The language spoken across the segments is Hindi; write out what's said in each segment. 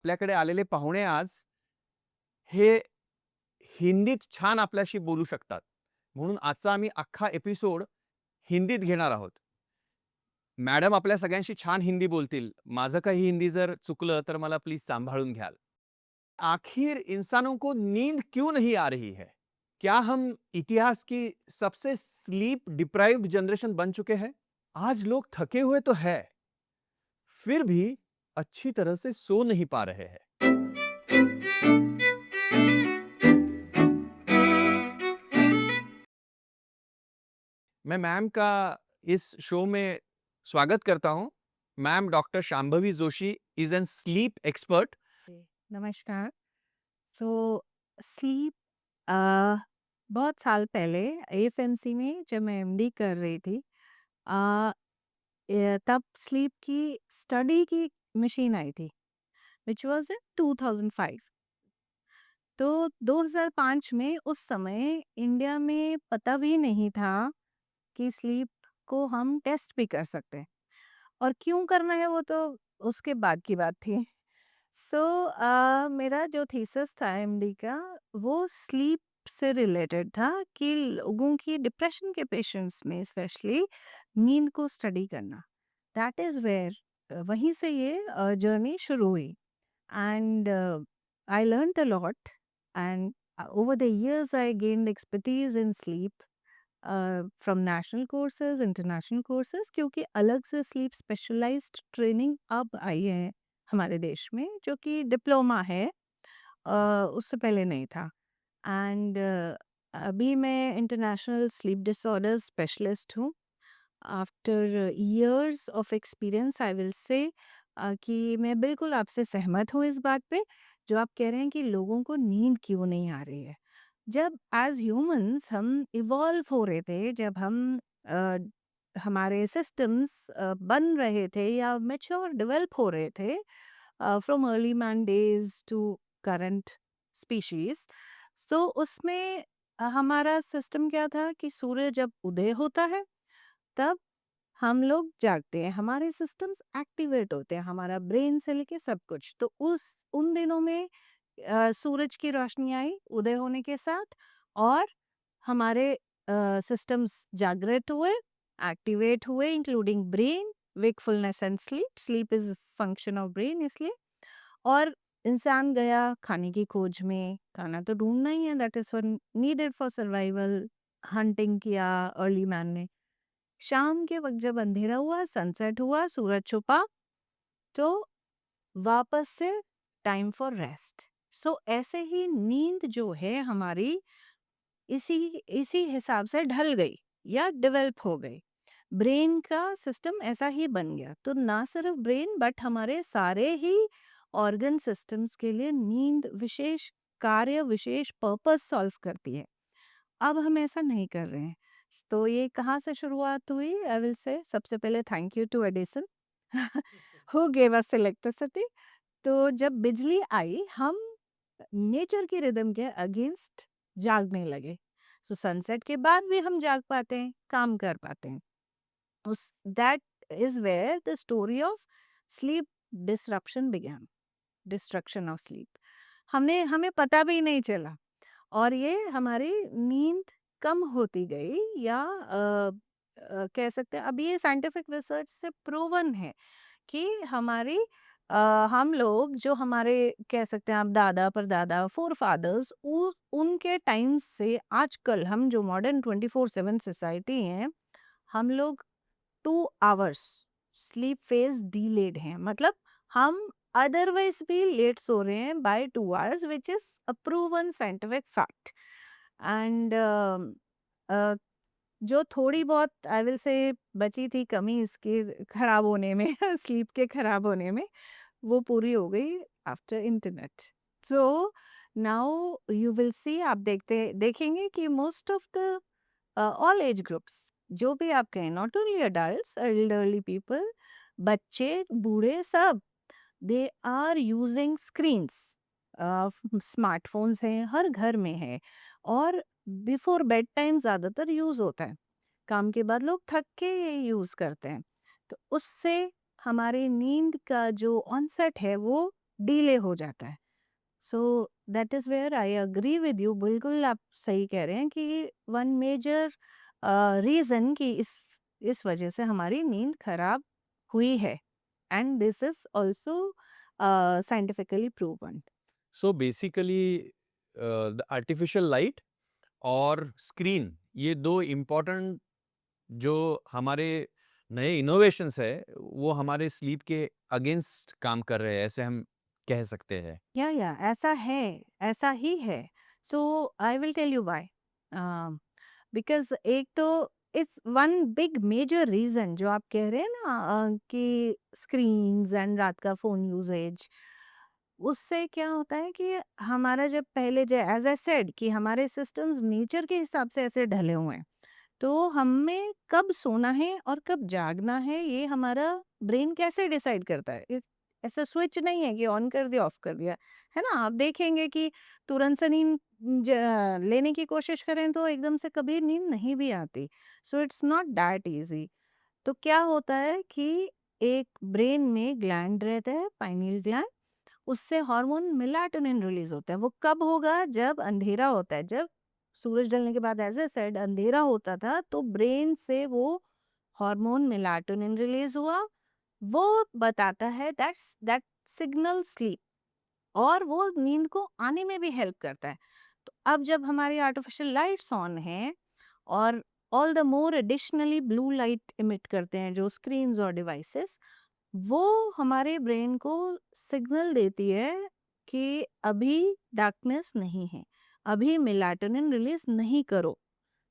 आपल्याकडे आलेले पाहुणे आज हे हिंदीत छान आपल्याशी बोलू शकतात. म्हणून आजचा आम्ही अख्खा एपिसोड हिंदीत घेणार आहोत. मॅडम आपल्या सगळ्यांशी छान हिंदी बोलतील. माझं काही हिंदी जर चुकलं तर मला प्लीज सांभाळून घ्याल. आखिर इंसानों को नींद क्यों नहीं आ रही है? क्या हम इतिहास की सबसे स्लीप डिप्राइव्ड जनरेशन बन चुके हैं? आज लोग थके हुए तो है, फिर भी अच्छी तरह से सो नहीं पा रहे हैं। मैं मैम का इस शो में स्वागत करता हूं। Ma'am doctor Shambhavi Joshi is an sleep expert. जी, नमस्कार। तो स्लीप बहुत साल पहले एएफएमसी में जब मैं एमडी कर रही थी अ, तब स्लीप की स्टडी की मशीन आई थी व्हिच वाज इन 2005। तो 2005 में उस समय इंडिया में पता भी नहीं था कि स्लीप को हम टेस्ट भी कर सकते हैं और क्यों करना है वो तो उसके बाद की बात थी। सो मेरा जो थीसिस था एमडी का वो स्लीप से रिलेटेड था कि लोगों की डिप्रेशन के पेशेंट्स में स्पेशली नींद को स्टडी करना। दैट इज़ वेयर वहीं से ये जर्नी शुरू हुई and I learn a lot and over the years I gained expertise in sleep from national courses international courses क्योंकि अलग से स्लीप स्पेशलाइज्ड ट्रेनिंग अब आई है हमारे देश में जो कि डिप्लोमा है। उससे पहले नहीं था एंड अभी मैं इंटरनेशनल स्लीप डिसऑर्डर स्पेशलिस्ट हूँ। After years of experience I will say कि मैं बिल्कुल आपसे सहमत हूँ इस बात पे जो आप कह रहे हैं कि लोगों को नींद क्यों नहीं आ रही है। जब एज ह्यूमंस हम इवॉल्व हो रहे थे, जब हम अ, हमारे सिस्टम्स बन रहे थे या मेच्योर डेवलप हो रहे थे from early man days to current species, तो उसमें हमारा सिस्टम क्या था कि सूर्य जब उदय होता है तब हम लोग जागते हैं, हमारे सिस्टम्स एक्टिवेट होते हैं, हमारा ब्रेन से लेके सब कुछ। तो उस उन दिनों में सूरज की रोशनी आई उदय होने के साथ और हमारे सिस्टम्स जागृत हुए, एक्टिवेट हुए, including brain, wakefulness and sleep. Sleep is function of brain इसलिए। और इंसान गया खाने की खोज में, खाना तो ढूंढना ही है, that is for needed for survival. Hunting किया अर्ली मैन ने। शाम के वक्त जब अंधेरा हुआ, सनसेट हुआ, सूरज छुपा, तो वापस से टाइम फॉर रेस्ट। सो ऐसे ही नींद जो है हमारी इसी इसी हिसाब से ढल गई या डेवलप हो गई। ब्रेन का सिस्टम ऐसा ही बन गया। तो ना सिर्फ ब्रेन बट हमारे सारे ही ऑर्गन सिस्टम्स के लिए नींद विशेष कार्य, विशेष पर्पस सॉल्व करती है। अब हम ऐसा नहीं कर रहे हैं। तो ये कहाँ से शुरुआत हुई? आई विल से सबसे पहले thank you to Edison who gave us electricity. तो जब बिजली आई हम नेचर की रिदम के अगेंस्ट जागने लगे। सो सनसेट के बाद भी हम जाग पाते हैं, काम कर पाते हैं। उस that is where the story of sleep disruption began, destruction of sleep. हमने हमें पता भी नहीं चला और ये हमारी नींद कम होती गई या कह सकते हैं अब ये साइंटिफिक रिसर्च से प्रूवन है कि हमारी हम लोग जो हमारे कह सकते हैं आप दादा परदादा फोर फादर्स उनके टाइम से आजकल हम जो मॉडर्न 24/7 सोसाइटी हैं, हम लोग 2 आवर्स स्लीप फेज डीलेड हैं। मतलब हम अदरवाइज भी लेट सो रहे हैं by 2 hours which is a proven scientific fact. And जो थोड़ी बहुत आई विल से बची थी कमी इसके खराब होने में स्लीप के खराब होने में, वो पूरी हो गई after internet. So now you will see, आप देखेंगे कि most of the all age groups जो भी आप कहें, not only adults, elderly people, बच्चे बूढ़े सब, they are using screens. Smartphones हैं, हर घर में है और बिफोर बेड टाइम ज़्यादातर यूज़ होता है। काम के बाद लोग थक के ये यूज़ करते हैं। तो उससे हमारी नींद का जो ऑनसेट है वो डिले हो जाता है। So that is where I agree with you, बिल्कुल आप सही कह रहे हैं कि वन मेजर रीज़न कि इस वजह से हमारी नींद खराब हुई है, and this is also scientifically proven. So basically the artificial light और स्क्रीन, ये 2 इम्पोर्टेंट जो हमारे नए इनोवेशंस है, वो हमारे स्लीप के अगेंस्ट काम कर रहे हैं, ऐसे हम कह सकते हैं। या ऐसा है, ऐसा ही है। So I will tell you why. Because एक तो it's one big major reason जो आप कह रहे हैं ना, कि स्क्रीन्स एंड रात का फ़ोन यूसेज, उससे क्या होता है कि हमारा जब पहले जो एज़ आई सेड कि हमारे सिस्टम्स नेचर के हिसाब से ऐसे ढले हुए हैं। तो हमें कब सोना है और कब जागना है, ये हमारा ब्रेन कैसे डिसाइड करता है? ऐसा स्विच नहीं है कि ऑन कर दिया, ऑफ कर दिया, है ना? आप देखेंगे कि तुरंत से नींद लेने की कोशिश करें तो एकदम से कभी नींद नहीं भी आती। So it's not that easy. तो क्या होता है कि एक ब्रेन में ग्लैंड रहता है, पाइनियल ग्लैंड, उससे हार्मोन मेलाटोनिन रिलीज होता है। वो कब होगा? जब अंधेरा होता है, जब सूरज ढलने के बाद एज ए सेड अंधेरा होता था, तो ब्रेन से वो हार्मोन मेलाटोनिन रिलीज हुआ। वो बताता है दैट सिग्नल स्लीप, और वो नींद को आने में भी हेल्प करता है। तो अब जब हमारी आर्टिफिशियल लाइट्स ऑन है, और all the more additionally blue light emit करते हैं जो स्क्रीन्स और डिवाइसेस, वो हमारे ब्रेन को सिग्नल देती है कि अभी डार्कनेस नहीं है, अभी मेलाटोनिन रिलीज नहीं करो।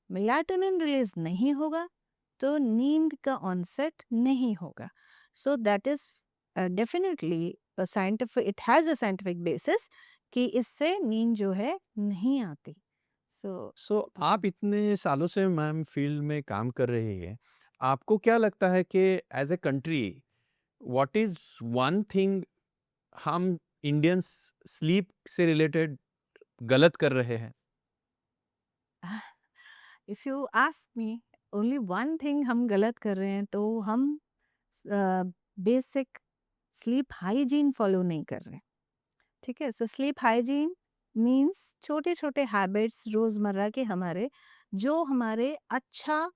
मेलाटोनिन रिलीज नहीं होगा तो नींद का ऑनसेट नहीं होगा। So that is definitely scientific, it has a scientific basis कि इससे नींद जो है नहीं आती। सो सो आप इतने सालों से मैम फील्ड में काम कर रही हैं, आपको क्या लगता है कि as a country, what is one thing हम इंडियंस स्लीप से रिलेटेड गलत कर रहे हैं? If you ask me, only one thing हम गलत कर रहे हैं, तो हम बेसिक स्लीप हाइजीन फॉलो नहीं कर रहे। ठीक है? सो स्लीप हाइजीन मीन्स छोटे छोटे हैबिट्स रोजमर्रा के हमारे, जो हमारे अच्छा,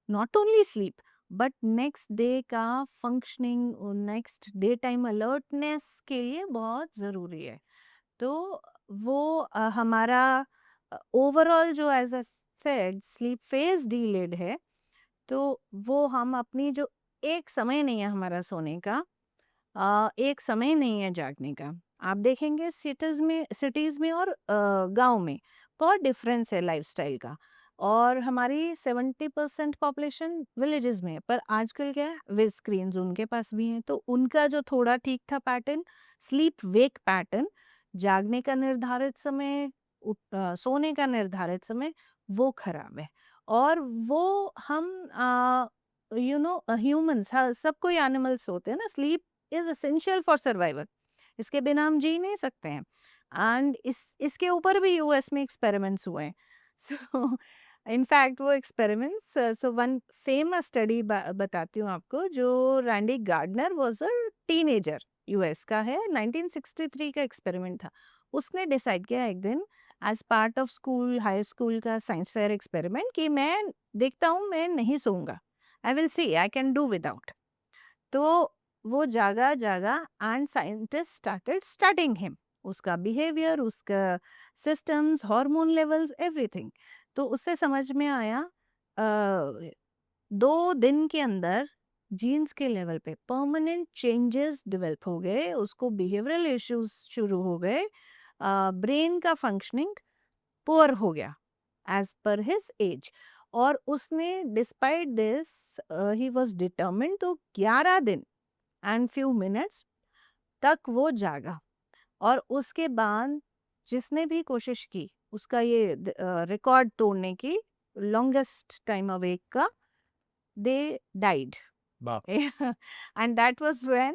not only sleep but next day का functioning, next day time alertness के लिए बहुत ज़रूरी है। तो वो हमारा ओवरऑल जो as I said sleep phase delayed है, तो वो हम अपनी जो एक समय नहीं है हमारा सोने का, एक समय नहीं है जागने का। आप देखेंगे सिटीज़ में और गाँव में बहुत डिफरेंस है लाइफ़स्टाइल का। और हमारी 70% पॉपुलेशन विलेजेस में है, पर आजकल क्या है, विद स्क्रीन्स उनके पास भी हैं, तो उनका जो थोड़ा ठीक था पैटर्न, स्लीप वेक पैटर्न, जागने का निर्धारित समय, सोने का निर्धारित समय, वो खराब है। और वो हम ह्यूमन्स, हाँ, सब कोई एनिमल्स होते हैं ना, sleep is essential for survival. इसके बिना हम जी नहीं सकते हैं। एंड इसके ऊपर भी यूएस में एक्सपेरिमेंट्स हुए हैं। सो इनफैक्ट वो experiments, so one famous study बताती हूँ आपको, जो Randy Gardner was a teenager, US का है, 1963 का एक्सपेरिमेंट था। उसने डिसाइड किया एक दिन, as part of school, high school का साइंस फेयर एक्सपेरिमेंट, कि मैं देखता हूँ, मैं नहीं सोऊंगा, I will see I can do without. तो वो जागा जागा, and scientist started studying him, उसका बिहेवियर, उसका सिस्टम्स, हार्मोन लेवल्स, एवरीथिंग। तो उससे समझ में आया, 2 दिन के अंदर जीन्स के लेवल पे परमानेंट चेंजेस डेवलप हो गए, उसको बिहेवियरल इश्यूज शुरू हो गए, ब्रेन का फंक्शनिंग पुअर हो गया एज पर हिज एज। और उसने despite this, he was determined, तो 11 दिन एंड फ्यू मिनट्स तक वो जागा। और उसके बाद जिसने भी कोशिश की उसका ये रिकॉर्ड तोड़ने की, लॉन्गेस्ट टाइम अवेक का, दे डाइड। बाप! And that was when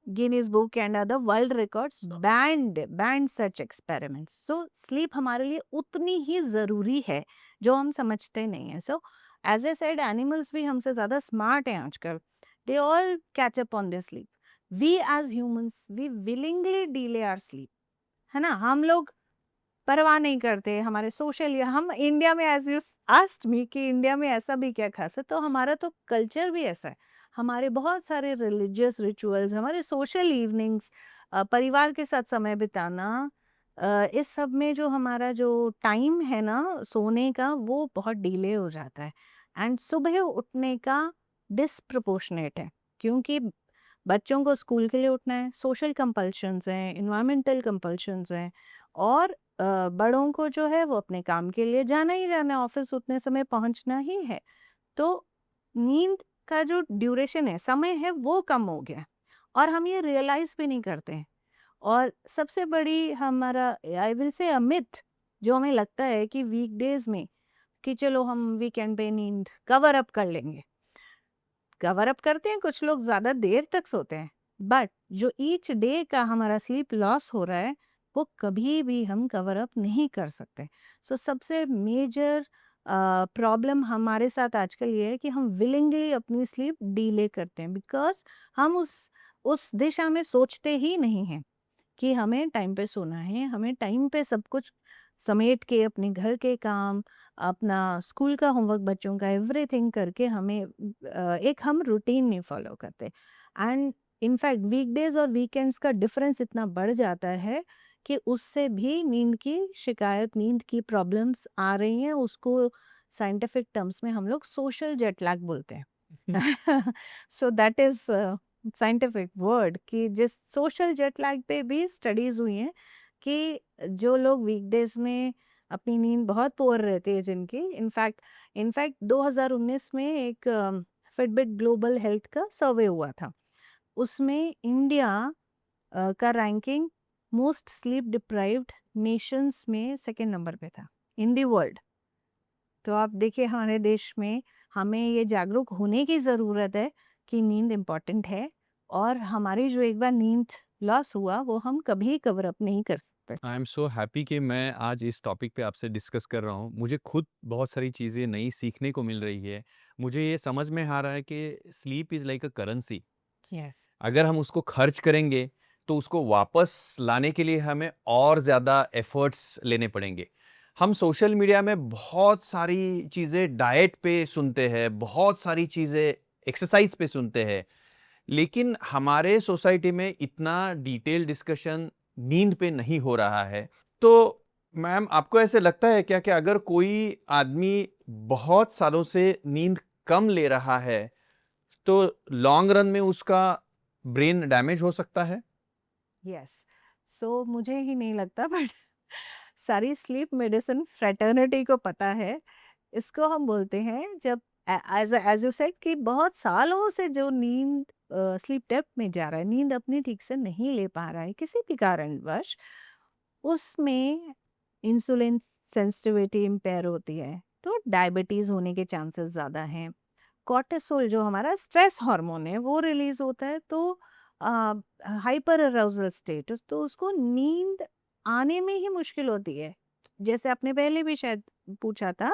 Guinness Book and other world records banned such experiments. So sleep हमारे लिए उतनी ही ज़रूरी है जो हम समझते नहीं हैं। So as I said, animals भी हमसे ज़्यादा स्मार्ट हैं आजकल, they all catch up on their sleep, we as humans we willingly delay our sleep, है ना? हम लोग परवाह नहीं करते हमारे सोशल, हम इंडिया में, एज यू आस्क्ड मी कि इंडिया में ऐसा भी क्या खास है, तो हमारा तो कल्चर भी ऐसा है। हमारे बहुत सारे रिलीजियस रिचुअल्स, हमारे सोशल इवनिंग्स, परिवार के साथ समय बिताना, इस सब में जो हमारा जो टाइम है ना सोने का, वो बहुत डिले हो जाता है। एंड सुबह उठने का डिस्प्रपोर्शनेट है, क्योंकि बच्चों को स्कूल के लिए उठना है, सोशल कंपल्शंस हैं, इन्वायरमेंटल कंपल्शंस हैं, और बड़ों को जो है वो अपने काम के लिए जाना ही जाना है, ऑफिस उतने समय पहुंचना ही है। तो नींद का जो ड्यूरेशन है, समय है, वो कम हो गया है, और हम ये रियलाइज भी नहीं करते हैं। और सबसे बड़ी हमारा, आई विल से, मिथ जो हमें लगता है कि वीकडेज में कि चलो हम वीकेंड पे नींद कवर अप कर लेंगे, कवर अप करते हैं, कुछ लोग ज्यादा देर तक सोते हैं, बट जो ईच डे का हमारा स्लीप लॉस हो रहा है, वो कभी भी हम कवर अप नहीं कर सकते। सो सबसे मेजर प्रॉब्लम हमारे साथ आजकल ये है कि हम विलिंगली अपनी स्लीप डीले करते हैं, बिकॉज हम उस दिशा में सोचते ही नहीं हैं कि हमें टाइम पे सोना है, हमें टाइम पे सब कुछ समेट के अपने घर के काम, अपना स्कूल का होमवर्क, बच्चों का एवरीथिंग करके हमें एक हम रूटीन नहीं फॉलो करते। एंड इनफैक्ट वीकडेज और वीकेंड्स का डिफरेंस इतना बढ़ जाता है कि उससे भी नींद की शिकायत, नींद की प्रॉब्लम्स आ रही हैं। उसको साइंटिफिक टर्म्स में हम लोग सोशल जेट लैग बोलते हैं। So that is scientific word, कि जिस सोशल जेट लैग पे भी स्टडीज हुई हैं कि जो लोग वीकडेज में अपनी नींद बहुत पुअर रहती है जिनकी, इनफैक्ट इनफैक्ट 2019 में एक फिटबिट ग्लोबल हेल्थ का सर्वे हुआ था, उसमें इंडिया का ranking most sleep deprived Nations में सेकंड नंबर पे था इन दी वर्ल्ड। तो आप देखिए हमारे देश में हमें ये जागरूक होने की ज़रूरत है कि नींद इम्पॉर्टेंट है, और हमारी जो एक बार नींद लॉस हुआ वो हम कभी कवर अप नहीं कर सकते। आई एम सो हैप्पी कि मैं आज इस टॉपिक पे आपसे डिस्कस कर रहा हूँ। मुझे खुद बहुत सारी चीज़ें नई सीखने को मिल रही है। मुझे ये समझ में आ रहा है कि sleep is like a currency. Yes. अगर हम उसको खर्च करेंगे, तो उसको वापस लाने के लिए हमें और ज़्यादा एफ़र्ट्स लेने पड़ेंगे। हम सोशल मीडिया में बहुत सारी चीज़ें डाइट पे सुनते हैं, बहुत सारी चीज़ें एक्सरसाइज़ पे सुनते हैं, लेकिन हमारे सोसाइटी में इतना डिटेल डिस्कशन नींद पे नहीं हो रहा है। तो मैम, आपको ऐसे लगता है क्या कि अगर कोई आदमी बहुत सालों से नींद कम ले रहा है, तो लॉन्ग रन में उसका ब्रेन डैमेज हो सकता है? यस। सो मुझे ही नहीं लगता, बट सारी स्लीप मेडिसिन फ्रेटर्निटी को पता है। इसको हम बोलते हैं, जब एज एज यू सेड कि बहुत सालों से जो नींद स्लीप डेप्थ में जा रहा है, नींद अपनी ठीक से नहीं ले पा रहा है किसी भी कारणवश, उसमें इंसुलिन सेंसिटिविटी इम्पेयर होती है, तो डायबिटीज होने के चांसेस ज़्यादा हैं। कॉर्टिसोल जो हमारा स्ट्रेस हार्मोन है वो रिलीज होता है, तो हाइपर अराउजल स्टेट, तो उसको नींद आने में ही मुश्किल होती है। जैसे आपने पहले भी शायद पूछा था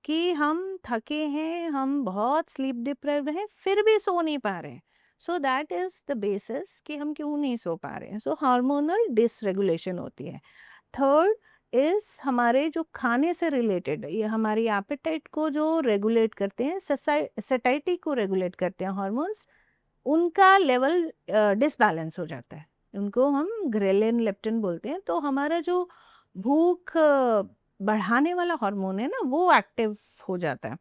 कि हम थके हैं, हम बहुत स्लीप डिप्राइव्ड हैं, फिर भी सो नहीं पा रहे हैं। So that is the basis कि हम क्यों नहीं सो पा रहे हैं। सो हार्मोनल डिसरेगुलेशन होती है। थर्ड इज हमारे जो खाने से रिलेटेड, ये हमारी एपेटाइट को जो रेगुलेट करते हैं, सैटिस्फैक्टी को रेगुलेट करते हैं हॉर्मोन्स, उनका लेवल डिसबैलेंस हो जाता है। उनको हम ग्रेलिन लेप्टिन बोलते हैं। तो हमारा जो भूख बढ़ाने वाला हार्मोन है ना, वो एक्टिव हो जाता है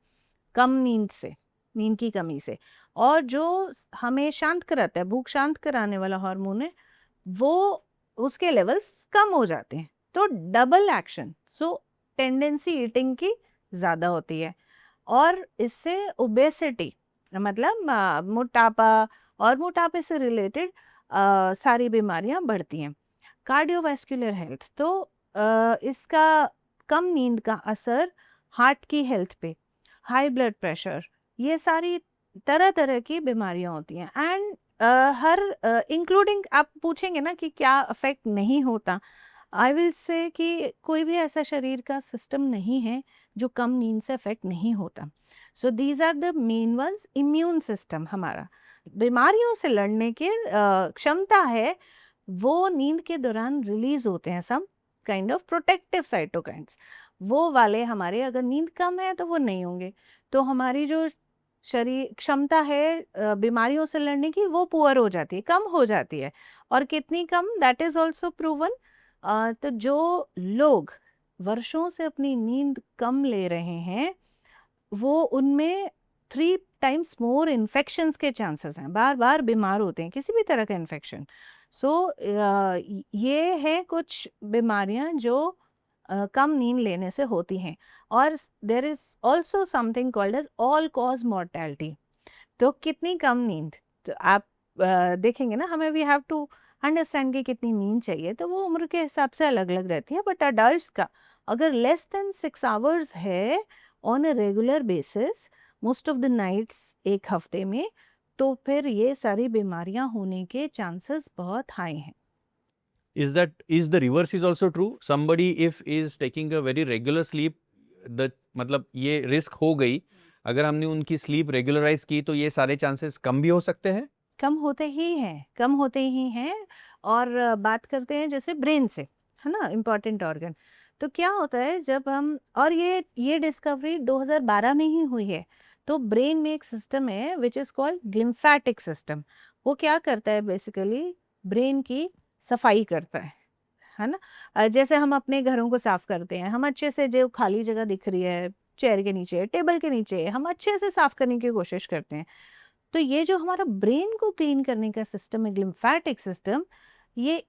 कम नींद से, नींद की कमी से। और जो हमें शांत कराता है, भूख शांत कराने वाला हार्मोन है, वो उसके लेवल्स कम हो जाते हैं। तो डबल एक्शन, सो टेंडेंसी ईटिंग की ज़्यादा होती है, और इससे ओबेसिटी, मतलब मोटापा, और मोटापे से रिलेटेड सारी बीमारियां बढ़ती हैं। कार्डियोवास्कुलर हेल्थ, तो इसका कम नींद का असर हार्ट की हेल्थ पे, हाई ब्लड प्रेशर, ये सारी तरह तरह की बीमारियां होती हैं। एंड हर इंक्लूडिंग, आप पूछेंगे ना कि क्या अफेक्ट नहीं होता, आई विल से कि कोई भी ऐसा शरीर का सिस्टम नहीं है जो कम नींद से अफेक्ट नहीं होता। So these are the main ones. Immune system हमारा, बीमारियों से लड़ने की क्षमता है, वो नींद के दौरान रिलीज होते हैं some kind of protective cytokines. वो वाले हमारे अगर नींद कम है तो वो नहीं होंगे, तो हमारी जो शरीर क्षमता है बीमारियों से लड़ने की वो पुअर हो जाती है, कम हो जाती है। और कितनी कम, दैट इज ऑल्सो प्रूवन। तो जो लोग वर्षों से अपनी नींद कम ले रहे हैं, वो उनमें 3 टाइम्स मोर इन्फेक्शंस के चांसेस हैं, बार बार बीमार होते हैं किसी भी तरह का इन्फेक्शन। सो ये है कुछ बीमारियां जो कम नींद लेने से होती हैं। और there is also something called as all cause mortality. तो कितनी कम नींद, तो आप देखेंगे ना, हमें वी हैव टू अंडरस्टैंड कि कितनी नींद चाहिए, तो वो उम्र के हिसाब से अलग अलग रहती है। बट अडल्ट का अगर लेस देन 6 आवर्स है on a regular basis most of the nights एक हफ्ते में, तो फिर ये सारी बीमारियां होने के चांसेस बहुत हाई हैं। Is the reverse is also true? Somebody if is taking a very regular sleep, the मतलब ये रिस्क हो गई, अगर हमने उनकी स्लीप रेगुलराइज की तो ये सारे चांसेस कम भी हो सकते हैं? कम होते ही हैं, कम होते ही हैं। और बात करते हैं जैसे ब्रेन से, है ना, इम्पॉर्टेंट ऑर्गन। तो क्या होता है जब हम, और ये डिस्कवरी 2012 में ही हुई है। तो ब्रेन में एक सिस्टम है which is called glymphatic system. वो क्या करता है, बेसिकली ब्रेन की सफाई करता है ना। जैसे हम अपने घरों को साफ करते हैं, हम अच्छे से, जो खाली जगह दिख रही है चेयर के नीचे, टेबल के नीचे, हम अच्छे से साफ करने की कोशिश करते हैं। तो ये जो हमारा ब्रेन को क्लीन करने का सिस्टम है, ग्लिम्फेटिक सिस्टम, ये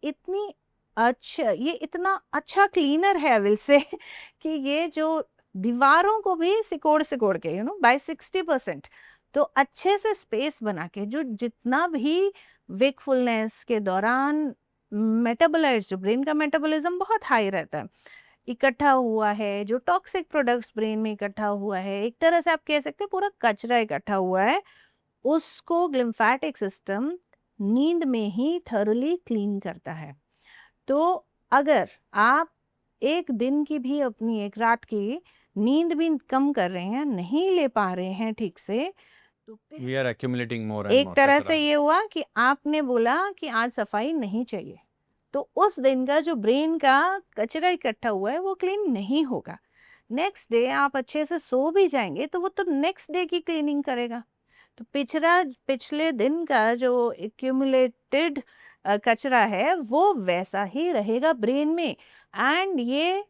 इतना अच्छा क्लीनर है विल से कि ये जो दीवारों को भी सिकोड़ सिकोड़ के बाय 60%, तो अच्छे से स्पेस बना के, जो जितना भी वेकफुलनेस के दौरान मेटाबोलाइट्स, जो ब्रेन का मेटाबॉलिज्म बहुत हाई रहता है, इकट्ठा हुआ है, जो टॉक्सिक प्रोडक्ट्स ब्रेन में इकट्ठा हुआ है, एक तरह से आप कह सकते हैं पूरा कचरा इकट्ठा हुआ है, उसको ग्लिम्फेटिक सिस्टम नींद में ही थॉरली क्लीन करता है। तो अगर आप एक दिन की भी, अपनी एक रात की नींद भी कम कर रहे हैं, नहीं ले पा रहे हैं ठीक से, तो फिर We are accumulating more and एक more तरह कचरा। से ये हुआ कि आपने बोला कि आज सफाई नहीं चाहिए, तो उस दिन का जो ब्रेन का कचरा इकट्ठा हुआ है वो क्लीन नहीं होगा। नेक्स्ट डे आप अच्छे से सो भी जाएंगे तो वो तो नेक्स्ट डे की क्लीनिंग करेगा। तो पिछले दिन का जो एक्यूमुलेटेड कचरा है वो वैसा ही रहेगा ब्रेन में। एंड ये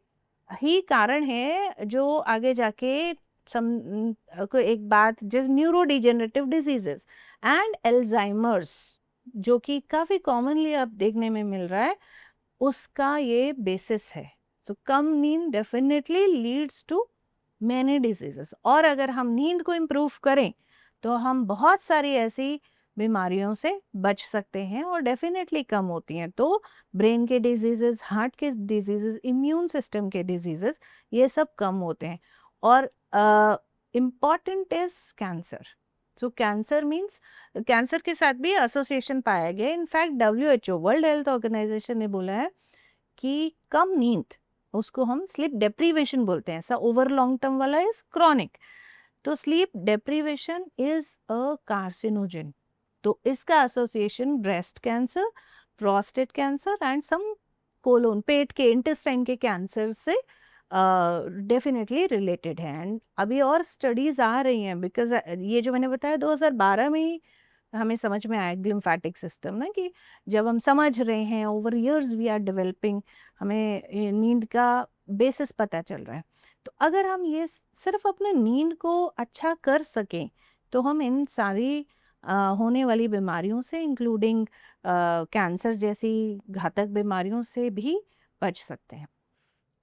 ही कारण है जो आगे जाके को एक बात, जैसे neuro degenerative diseases and Alzheimer's, जो कि काफ़ी कॉमनली अब देखने में मिल रहा है, उसका ये बेसिस है। तो कम नींद definitely leads to many diseases. और अगर हम नींद को इम्प्रूव करें तो हम बहुत सारी ऐसी बीमारियों से बच सकते हैं और डेफिनेटली कम होती हैं। तो ब्रेन के डिजीजेस, हार्ट के डिजीजेस, इम्यून सिस्टम के डिजीजेस, ये सब कम होते हैं। और important is cancer. So cancer means, cancer के साथ भी एसोसिएशन पाया गया। In fact WHO, World Health Organization, ने बोला है कि कम नींद, उसको हम स्लीप डेप्रीवेशन बोलते हैं, ऐसा ओवर लॉन्ग टर्म वाला इज क्रॉनिक। तो sleep deprivation is a carcinogen. तो इसका association breast cancer, prostate cancer and some colon, पेट के, इंटेस्टाइन के कैंसर से डेफिनेटली रिलेटेड है। एंड अभी और स्टडीज आ रही हैं, बिकॉज ये जो मैंने बताया 2012 में ही हमें समझ में आया ग्लिम्फेटिक सिस्टम ना, कि जब हम समझ रहे हैं, over years we are developing, हमें नींद का बेसिस पता चल रहा है। तो अगर हम ये सिर्फ अपने नींद को अच्छा कर सकें तो हम इन सारी होने वाली बीमारियों से, इंक्लूडिंग कैंसर जैसी घातक बीमारियों से भी बच सकते हैं।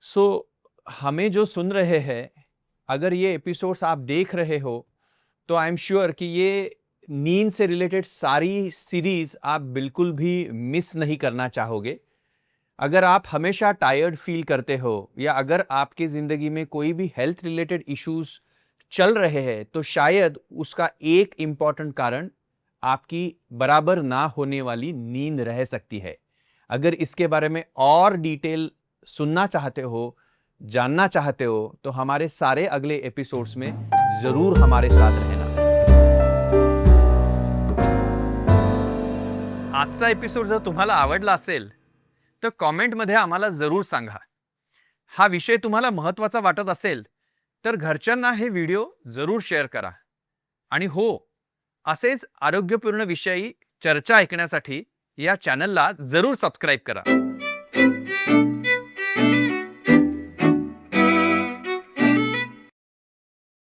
सो हमें जो सुन रहे हैं, अगर ये एपिसोड्स आप देख रहे हो तो आई एम श्योर कि ये नींद से रिलेटेड सारी सीरीज आप बिल्कुल भी मिस नहीं करना चाहोगे। अगर आप हमेशा टायर्ड फील करते हो या अगर आपकी जिंदगी में कोई भी हेल्थ रिलेटेड इश्यूज चल रहे हैं तो शायद उसका एक इंपॉर्टेंट कारण आपकी बराबर ना होने वाली नींद रह सकती है। अगर इसके बारे में और डिटेल सुनना चाहते हो, जानना चाहते हो, तो हमारे सारे अगले एपिसोड्स में जरूर हमारे साथ रहना। आजचा एपिसोड जर तुम्हाला आवडला असेल तर कॉमेंटमध्ये आम्हाला जरूर सांगा. हा विषय तुम्हाला महत्त्वाचा वाटत असेल तर घरच्यांना हे व्हिडिओ जरूर शेअर करा. आणि हो, असेच आरोग्यपूर्ण विषयी चर्चा ऐकण्यासाठी या चॅनलला जरूर सबस्क्राईब करा.